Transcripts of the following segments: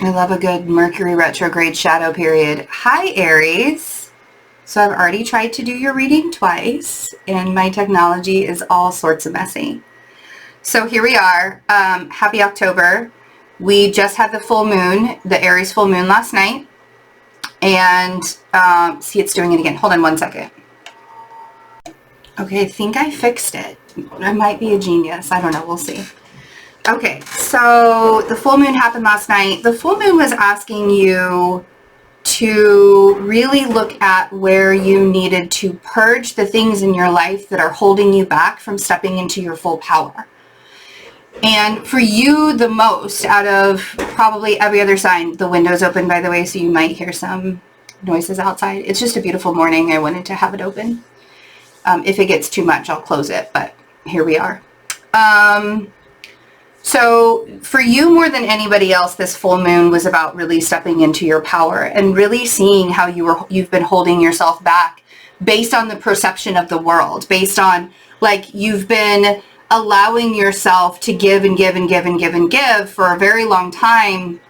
I love a good Mercury retrograde shadow period. Hi, Aries. So I've already tried to do your reading twice, and my technology is all sorts of messy. So here we are. Happy October. We just had the full moon, the Aries full moon last night. And see, it's doing it again. Hold on one second. Okay, I think I fixed it. I might be a genius. I don't know. We'll see. Okay, so the full moon happened last night. The full moon was asking you to really look at where you needed to purge the things in your life that are holding you back from stepping into your full power. And for you, the most out of probably every other sign, the window's open, by the way, so you might hear some noises outside. It's just a beautiful morning. I wanted to have it open. If it gets too much, I'll close it, but here we are. So for you more than anybody else, this full moon was about really stepping into your power and really seeing how you've been holding yourself back based on the perception of the world, based on like you've been allowing yourself to give and give and give and give and give for a very long time.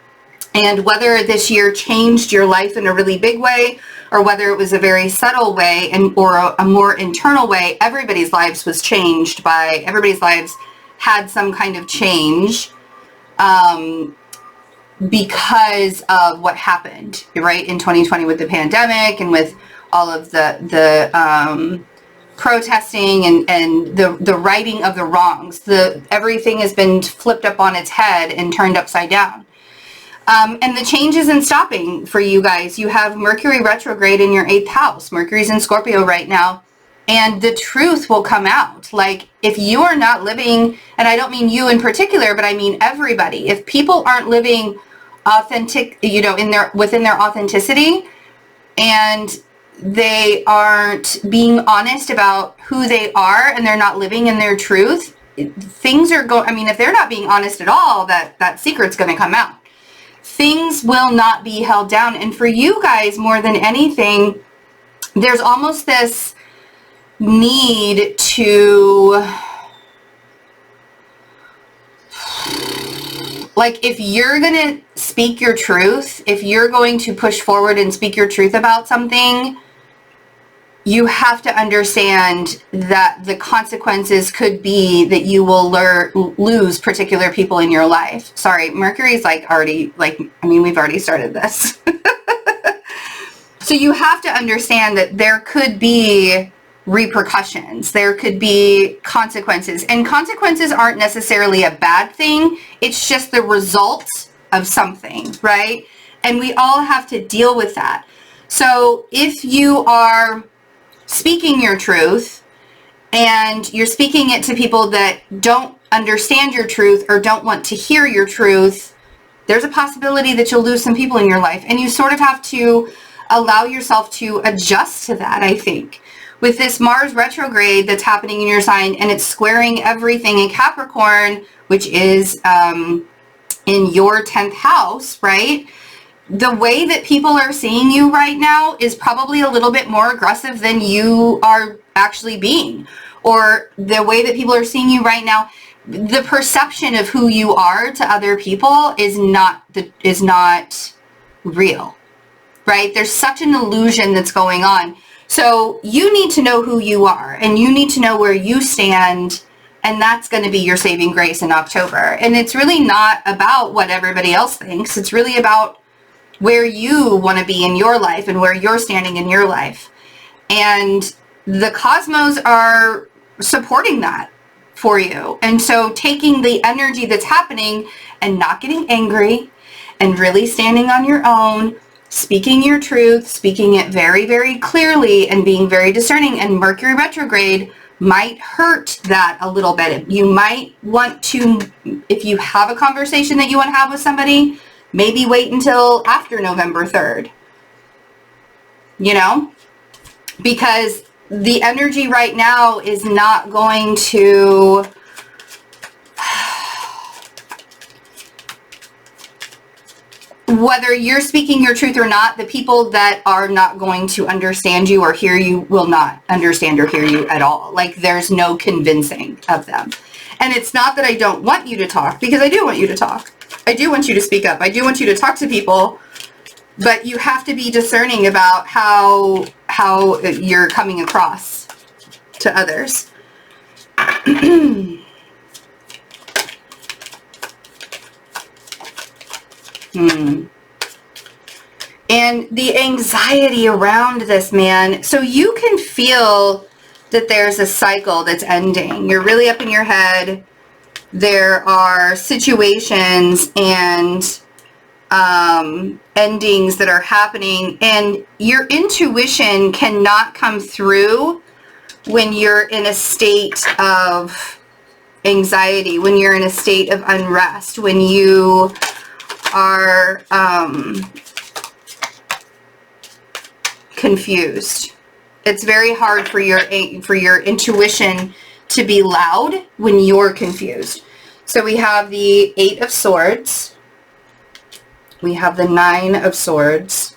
And whether this year changed your life in a really big way or whether it was a very subtle way or a more internal way, everybody's lives had some kind of change because of what happened, right, in 2020 with the pandemic and with all of the protesting and the righting of the wrongs. Everything has been flipped up on its head and turned upside down. And the change isn't stopping for you guys. You have Mercury retrograde in your 8th house. Mercury's in Scorpio right now. And the truth will come out. Like if you are not living, and I don't mean you in particular, but I mean everybody. If people aren't living authentic, within their authenticity, and they aren't being honest about who they are, and they're not living in their truth, things are going. I mean, if they're not being honest at all, that secret's going to come out. Things will not be held down. And for you guys, more than anything, there's almost this need to, like, if you're going to speak your truth, if you're going to push forward and speak your truth about something, you have to understand that the consequences could be that you will lose particular people in your life. Sorry, Mercury's we've already started this. So you have to understand that there could be repercussions. There could be consequences. And consequences aren't necessarily a bad thing. It's just the result of something, right? And we all have to deal with that. So if you are speaking your truth and you're speaking it to people that don't understand your truth or don't want to hear your truth, there's a possibility that you'll lose some people in your life. And you sort of have to allow yourself to adjust to that, I think. With this Mars retrograde that's happening in your sign and it's squaring everything in Capricorn, which is in your 10th house, right? The way that people are seeing you right now is probably a little bit more aggressive than you are actually being. Or the way that people are seeing you right now, the perception of who you are to other people is not real, right? There's such an illusion that's going on. So you need to know who you are and you need to know where you stand, and that's going to be your saving grace in October. And it's really not about what everybody else thinks. It's really about where you want to be in your life and where you're standing in your life. And the cosmos are supporting that for you. And so taking the energy that's happening and not getting angry and really standing on your own, speaking your truth, speaking it very, very clearly and being very discerning. And Mercury retrograde might hurt that a little bit. You might want to, if you have a conversation that you want to have with somebody, maybe wait until after November 3rd, because the energy right now is not going to, whether you're speaking your truth or not, the people that are not going to understand you or hear you will not understand or hear you at all. Like there's no convincing of them. And it's not that I don't want you to talk, because I do want you to talk. I do want you to speak up. I do want you to talk to people, but you have to be discerning about how you're coming across to others. And the anxiety around this, man. So you can feel that there's a cycle that's ending. You're really up in your head. There are situations and endings that are happening, and your intuition cannot come through when you're in a state of anxiety, when you're in a state of unrest, when you are confused. It's very hard for your intuition to be loud when you're confused. So we have the 8 of Swords, we have the 9 of Swords,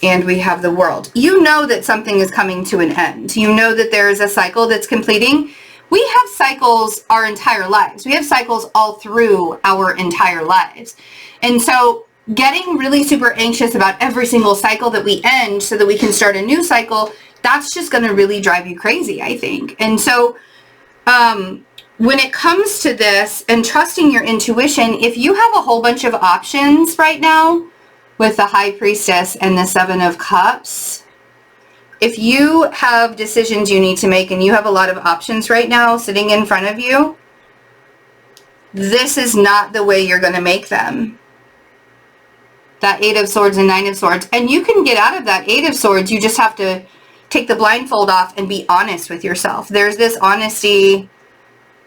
and we have the World. You know that something is coming to an end. You know that there is a cycle that's completing. We have cycles our entire lives. We have cycles all through our entire lives. And so getting really super anxious about every single cycle that we end so that we can start a new cycle, that's just going to really drive you crazy, I think. And so when it comes to this and trusting your intuition, if you have a whole bunch of options right now with the High Priestess and the 7 of Cups, if you have decisions you need to make and you have a lot of options right now sitting in front of you, this is not the way you're going to make them. That 8 of Swords and 9 of Swords. And you can get out of that 8 of Swords. You just have to take the blindfold off and be honest with yourself. There's this honesty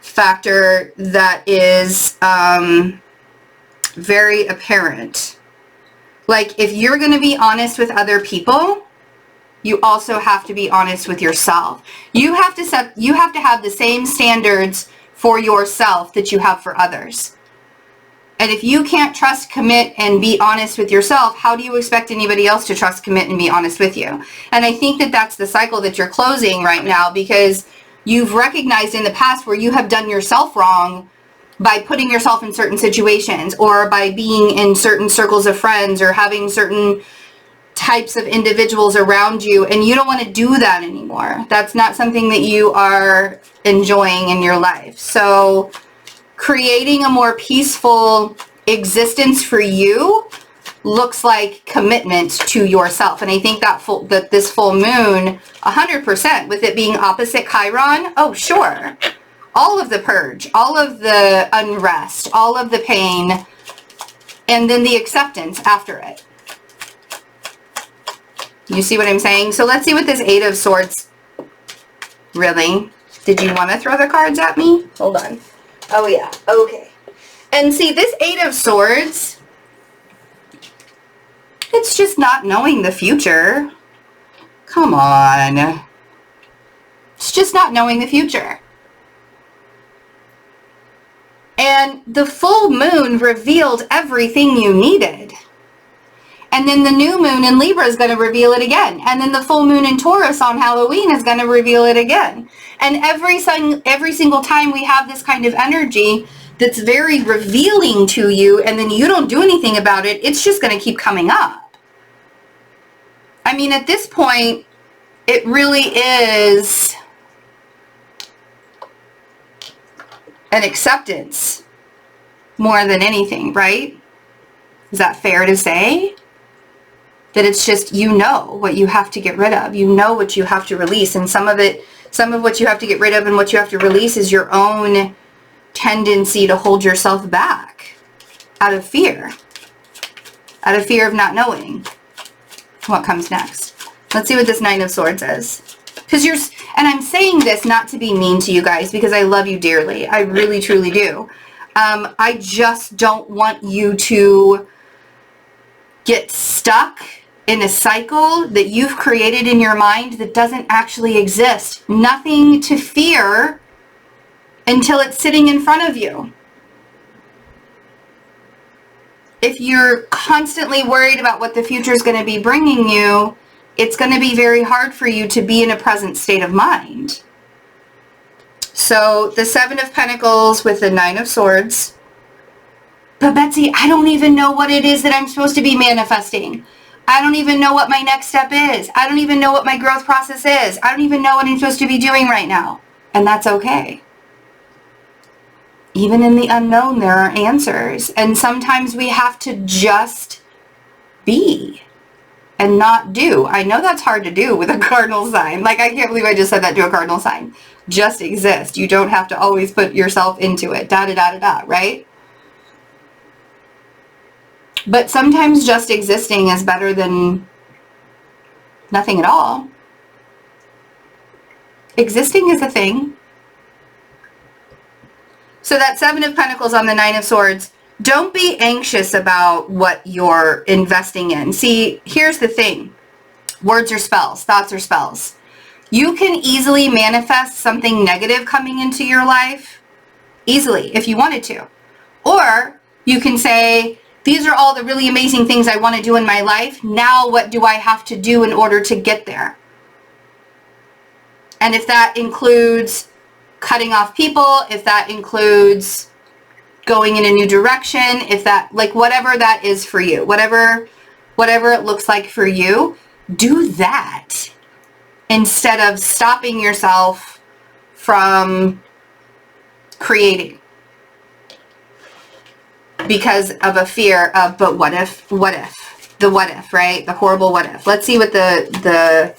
factor that is very apparent. Like, if you're going to be honest with other people, you also have to be honest with yourself. You have to have the same standards for yourself that you have for others. And if you can't trust, commit, and be honest with yourself, how do you expect anybody else to trust, commit, and be honest with you? And I think that that's the cycle that you're closing right now, because you've recognized in the past where you have done yourself wrong by putting yourself in certain situations, or by being in certain circles of friends, or having certain types of individuals around you, and you don't want to do that anymore. That's not something that you are enjoying in your life. So creating a more peaceful existence for you looks like commitment to yourself. And I think that this full moon, 100%, with it being opposite Chiron, oh sure, all of the purge, all of the unrest, all of the pain, and then the acceptance after it. You see what I'm saying? So let's see what this 8 of Swords, really? Did you want to throw the cards at me? Hold on. Oh yeah, okay. And see, this 8 of Swords, it's just not knowing the future. Come on. It's just not knowing the future. And the full moon revealed everything you needed. And then the new moon in Libra is going to reveal it again. And then the full moon in Taurus on Halloween is going to reveal it again. And every single time we have this kind of energy that's very revealing to you, and then you don't do anything about it, it's just going to keep coming up. I mean, at this point, it really is an acceptance more than anything, right? Is that fair to say? That it's just, you know what you have to get rid of. You know what you have to release. And some of what you have to get rid of and what you have to release is your own tendency to hold yourself back out of fear. Out of fear of not knowing what comes next. Let's see what this 9 of Swords is. And I'm saying this not to be mean to you guys, because I love you dearly. I really, truly do. I just don't want you to get stuck in a cycle that you've created in your mind that doesn't actually exist. Nothing to fear until it's sitting in front of you. If you're constantly worried about what the future is going to be bringing you, it's going to be very hard for you to be in a present state of mind. So the 7 of Pentacles with the 9 of Swords, But Betsy, I don't even know what it is that I'm supposed to be manifesting. I don't even know what my next step is. I don't even know what my growth process is. I don't even know what I'm supposed to be doing right now. And that's okay. Even in the unknown, there are answers. And sometimes we have to just be and not do. I know that's hard to do with a cardinal sign. Like, I can't believe I just said that to a cardinal sign. Just exist. You don't have to always put yourself into it. Right? But sometimes just existing is better than nothing at all. Existing is a thing. So that Seven of Pentacles on the Nine of Swords, don't be anxious about what you're investing in. See, here's the thing. Words are spells. Thoughts are spells. You can easily manifest something negative coming into your life, easily, if you wanted to. Or you can say, these are all the really amazing things I want to do in my life. Now what do I have to do in order to get there? And if that includes cutting off people, if that includes going in a new direction, if that, like, whatever that is for you, whatever it looks like for you, do that instead of stopping yourself from creating because of a fear of, but what if, the what if, right? The horrible what if. Let's see what the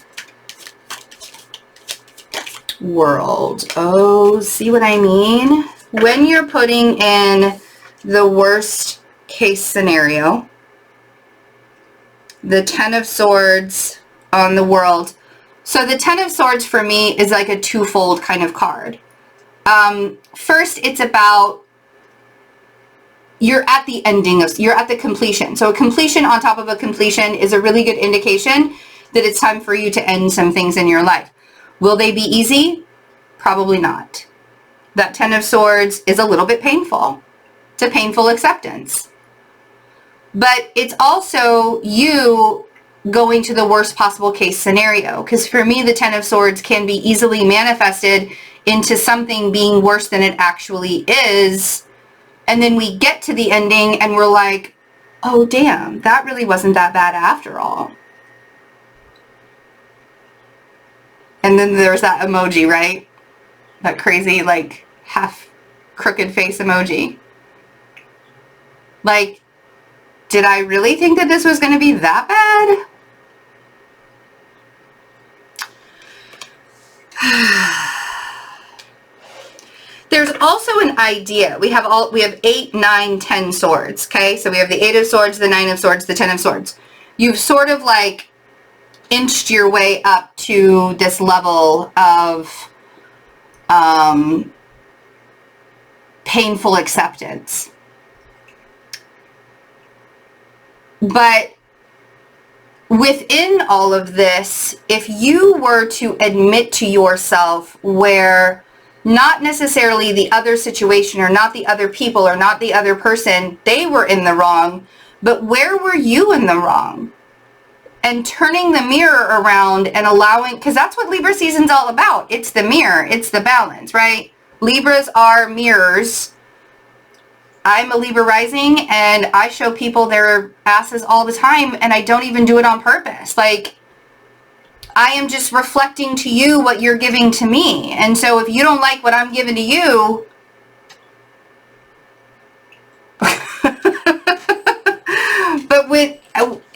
world. Oh, see what I mean? When you're putting in the worst case scenario, the Ten of Swords on the world. So the Ten of Swords for me is like a twofold kind of card. First, it's about you're at the ending of, you're at the completion. So a completion on top of a completion is a really good indication that it's time for you to end some things in your life. Will they be easy? Probably not. That Ten of Swords is a little bit painful. It's a painful acceptance. But it's also you going to the worst possible case scenario. Because for me, the Ten of Swords can be easily manifested into something being worse than it actually is. And then we get to the ending and we're like, oh, damn, that really wasn't that bad after all. And then there's that emoji, right? That crazy, like, half crooked face emoji. Like, did I really think that this was going to be that bad? There's also an idea. We have 8, 9, 10 swords, okay? So we have the 8 of Swords, the 9 of Swords, the 10 of Swords. You've sort of like inched your way up to this level of painful acceptance. But within all of this, if you were to admit to yourself where not necessarily the other situation or not the other people or not the other person, they were in the wrong, but where were you in the wrong? And turning the mirror around and allowing, because that's what Libra season's all about. It's the mirror. It's the balance, right? Libras are mirrors. I'm a Libra rising and I show people their asses all the time and I don't even do it on purpose. Like, I am just reflecting to you what you're giving to me. And so if you don't like what I'm giving to you, but with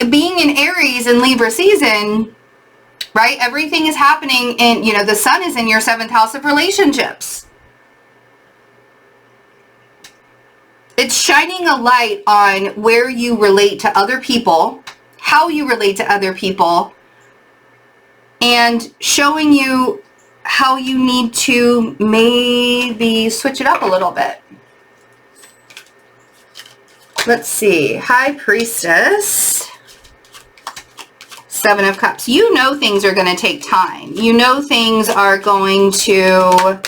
being in Aries and Libra season, right? Everything is happening in, the sun is in your 7th house of relationships. It's shining a light on where you relate to other people, how you relate to other people, and showing you how you need to maybe switch it up a little bit. Let's see. High Priestess. 7 of Cups. You know things are going to take time. You know things are going to,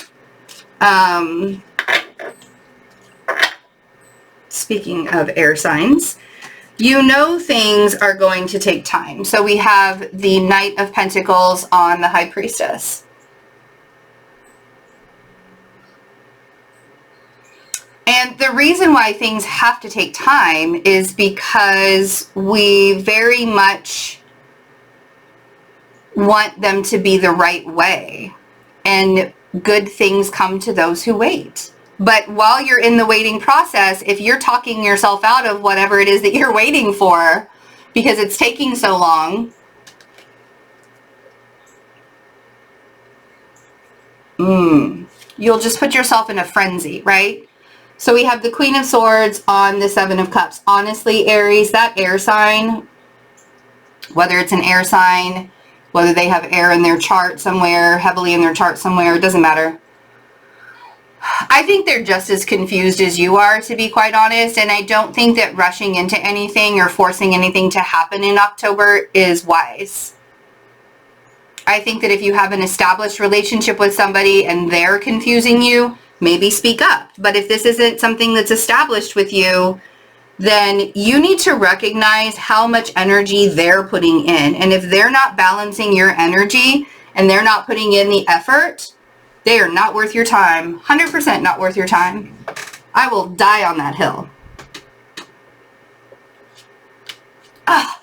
speaking of air signs, you know things are going to take time. So we have the Knight of Pentacles on the High Priestess. And the reason why things have to take time is because we very much want them to be the right way. And good things come to those who wait. But while you're in the waiting process, if you're talking yourself out of whatever it is that you're waiting for because it's taking so long, you'll just put yourself in a frenzy, right? So we have the Queen of Swords on the Seven of Cups. Honestly, Aries, that air sign, whether it's an air sign, whether they have air in their chart somewhere, heavily in their chart somewhere, it doesn't matter. I think they're just as confused as you are, to be quite honest, and I don't think that rushing into anything or forcing anything to happen in October is wise. I think that if you have an established relationship with somebody and they're confusing you, maybe speak up. But if this isn't something that's established with you, then you need to recognize how much energy they're putting in. And if they're not balancing your energy and they're not putting in the effort, they are not worth your time. 100% not worth your time. I will die on that hill.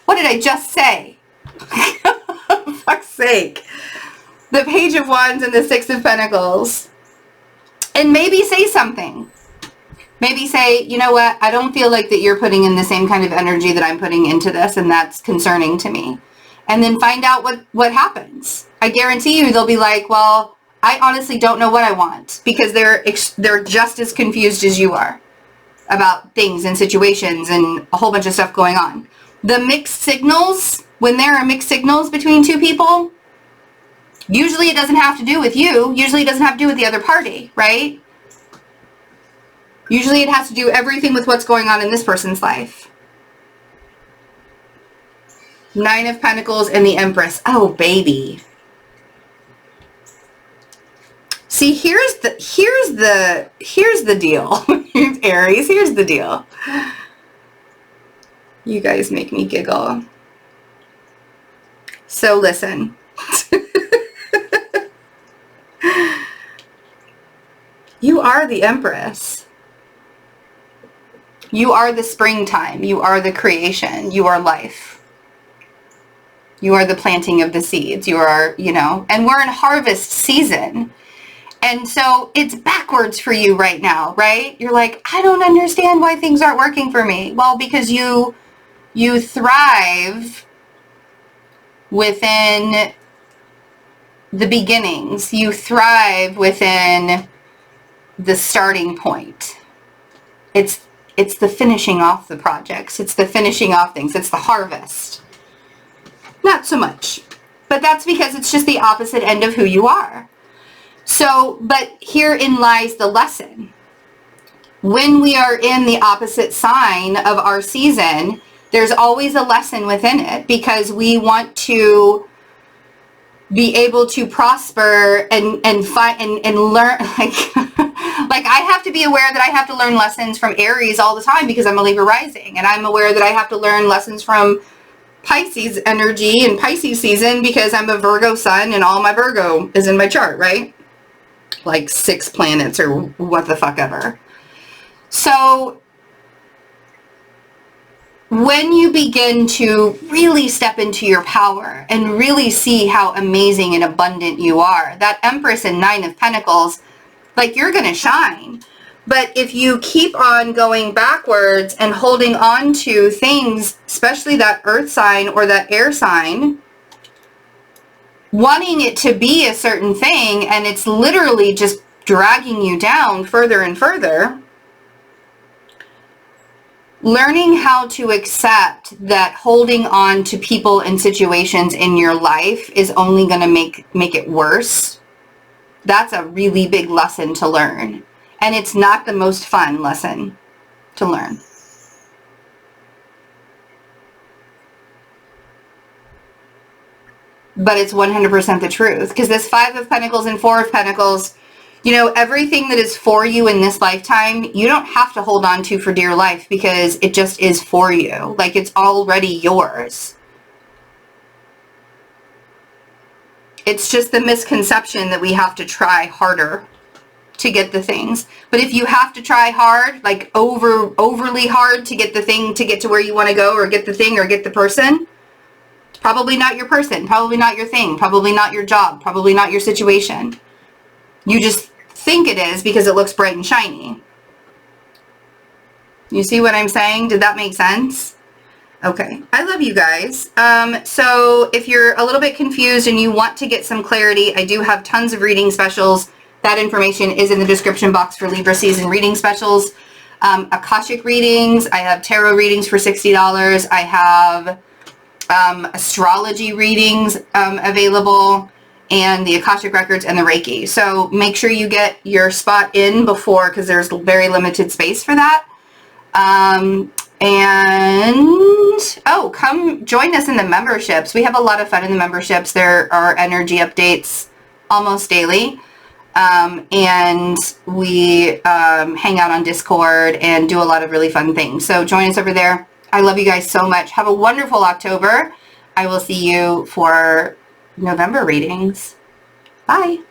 What did I just say? Fuck's sake. The Page of Wands and the Six of Pentacles. And maybe say something. Maybe say, you know what, I don't feel like that you're putting in the same kind of energy that I'm putting into this, and that's concerning to me. And then find out what happens. I guarantee you they'll be like, well, I honestly don't know what I want, because they're just as confused as you are about things and situations and a whole bunch of stuff going on. The mixed signals, when there are mixed signals between two people, usually it doesn't have to do with you. Usually it doesn't have to do with the other party, right? Usually it has to do everything with what's going on in this person's life. Nine of Pentacles and the Empress. Oh, baby. See, here's the deal. Aries, here's the deal. You guys make me giggle. So listen. You are the Empress. You are the springtime. You are the creation. You are life. You are the planting of the seeds. You are, and we're in harvest season. And so it's backwards for you right now, right? You're like, I don't understand why things aren't working for me. Well, because you thrive within the beginnings. You thrive within the starting point. It's the finishing off the projects. It's the finishing off things. It's the harvest. Not so much. But that's because it's just the opposite end of who you are. So, but herein lies the lesson. When we are in the opposite sign of our season, there's always a lesson within it, because we want to be able to prosper and find and learn. Like I have to be aware that I have to learn lessons from Aries all the time because I'm a Libra rising, and I'm aware that I have to learn lessons from Pisces energy and Pisces season because I'm a Virgo sun and all my Virgo is in my chart, right? Like 6 planets or what the fuck ever. So when you begin to really step into your power and really see how amazing and abundant you are, that Empress and Nine of Pentacles, like you're going to shine. But if you keep on going backwards and holding on to things, especially that earth sign or that air sign, wanting it to be a certain thing, and it's literally just dragging you down further and further, learning how to accept that holding on to people and situations in your life is only going to make it worse. That's a really big lesson to learn. And it's not the most fun lesson to learn. But it's 100% the truth. Because this 5 of Pentacles and 4 of Pentacles, everything that is for you in this lifetime, you don't have to hold on to for dear life because it just is for you. Like it's already yours. It's just the misconception that we have to try harder to get the things. But if you have to try hard, like overly hard to get the thing, to get to where you want to go, or get the thing, or get the person, it's probably not your person, probably not your thing, probably not your job, probably not your situation. You just think it is because it looks bright and shiny. You see what I'm saying? Did that make sense? Okay, I love you guys. So if you're a little bit confused and you want to get some clarity, I do have tons of reading specials. That information is in the description box for Libra season reading specials. Akashic readings, I have tarot readings for $60. I have astrology readings available, and the Akashic records and the Reiki. So make sure you get your spot in before, because there's very limited space for that. Come join us in the memberships. We have a lot of fun in the memberships. There are energy updates almost daily. And we hang out on Discord and do a lot of really fun things. So join us over there. I love you guys so much. Have a wonderful October. I will see you for November readings. Bye.